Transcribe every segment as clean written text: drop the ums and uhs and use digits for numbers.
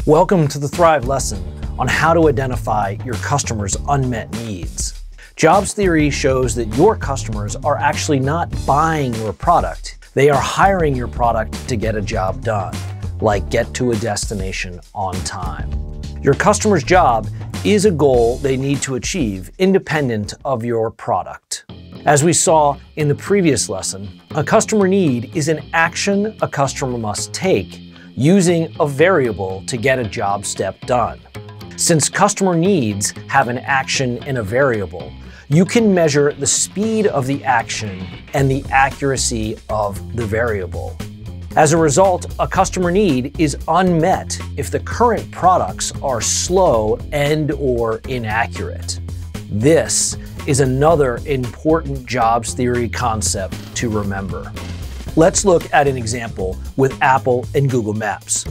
Welcome to the Thrive lesson on how to identify your customers' unmet needs. Jobs theory shows that your customers are actually not buying your product. They are hiring your product to get a job done, like get to a destination on time. Your customer's job is a goal they need to achieve independent of your product. As we saw in the previous lesson, a customer need is an action a customer must take using a variable to get a job step done. Since customer needs have an action and a variable, you can measure the speed of the action and the accuracy of the variable. As a result, a customer need is unmet if the current products are slow and/or inaccurate. This is another important jobs theory concept to remember. Let's look at an example with Apple and Google Maps.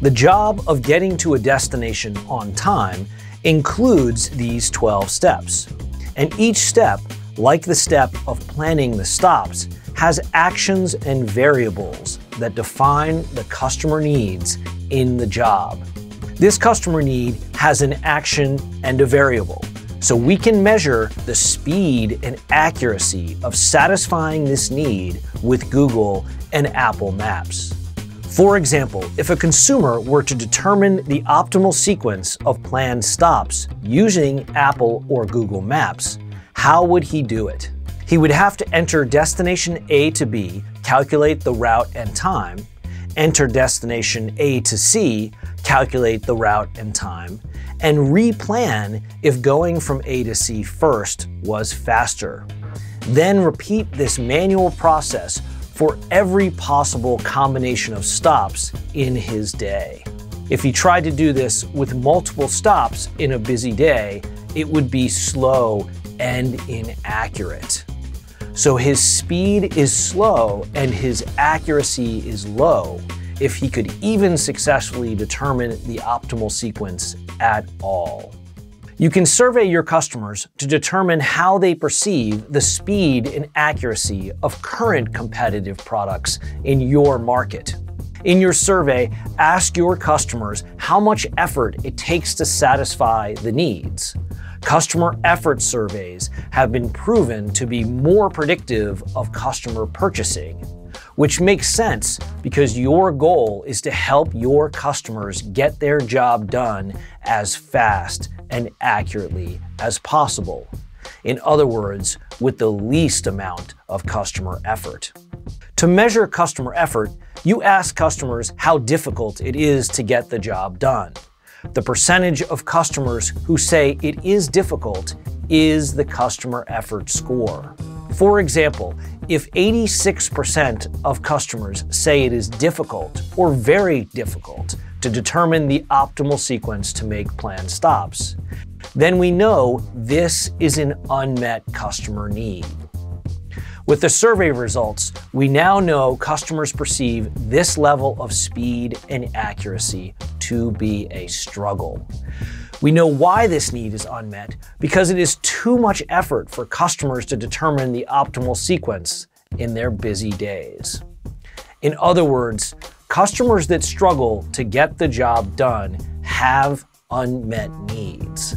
The job of getting to a destination on time includes these 12 steps. And each step, like the step of planning the stops, has actions and variables that define the customer needs in the job. This customer need has an action and a variable, so we can measure the speed and accuracy of satisfying this need with Google and Apple Maps. For example, if a consumer were to determine the optimal sequence of planned stops using Apple or Google Maps, how would he do it? He would have to enter destination A to B, calculate the route and time, enter destination A to C, calculate the route and time, and replan if going from A to C first was faster. Then repeat this manual process for every possible combination of stops in his day. If he tried to do this with multiple stops in a busy day, it would be slow and inaccurate. So his speed is slow and his accuracy is low if he could even successfully determine the optimal sequence at all. You can survey your customers to determine how they perceive the speed and accuracy of current competitive products in your market. In your survey, ask your customers how much effort it takes to satisfy the needs. Customer effort surveys have been proven to be more predictive of customer purchasing, which makes sense because your goal is to help your customers get their job done as fast and accurately as possible. In other words, with the least amount of customer effort. To measure customer effort, you ask customers how difficult it is to get the job done. The percentage of customers who say it is difficult is the customer effort score. For example, if 86% of customers say it is difficult or very difficult to determine the optimal sequence to make planned stops, then we know this is an unmet customer need. With the survey results, we now know customers perceive this level of speed and accuracy to be a struggle. We know why this need is unmet because it is too much effort for customers to determine the optimal sequence in their busy days. In other words, customers that struggle to get the job done have unmet needs.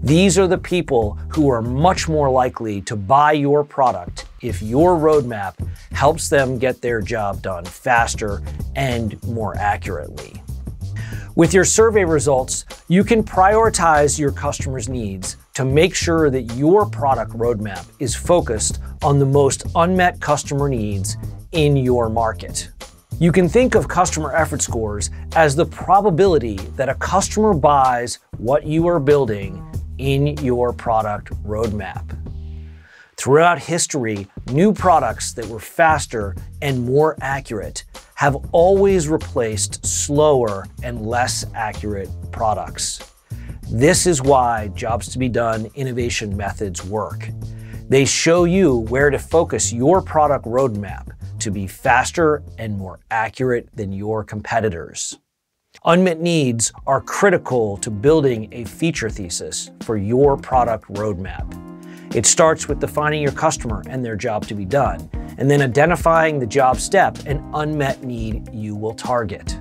These are the people who are much more likely to buy your product if your roadmap helps them get their job done faster and more accurately. With your survey results, you can prioritize your customers' needs to make sure that your product roadmap is focused on the most unmet customer needs in your market. You can think of customer effort scores as the probability that a customer buys what you are building in your product roadmap. Throughout history, new products that were faster and more accurate have always replaced slower and less accurate products. This is why Jobs to be Done innovation methods work. They show you where to focus your product roadmap to be faster and more accurate than your competitors. Unmet needs are critical to building a feature thesis for your product roadmap. It starts with defining your customer and their job to be done, and then identifying the job step and unmet need you will target.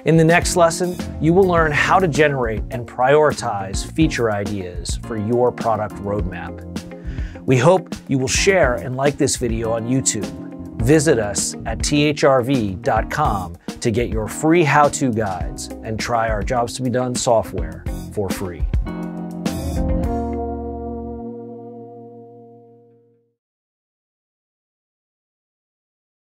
In the next lesson, you will learn how to generate and prioritize feature ideas for your product roadmap. We hope you will share and like this video on YouTube. Visit us at thrv.com to get your free how-to guides and try our Jobs to be Done software for free.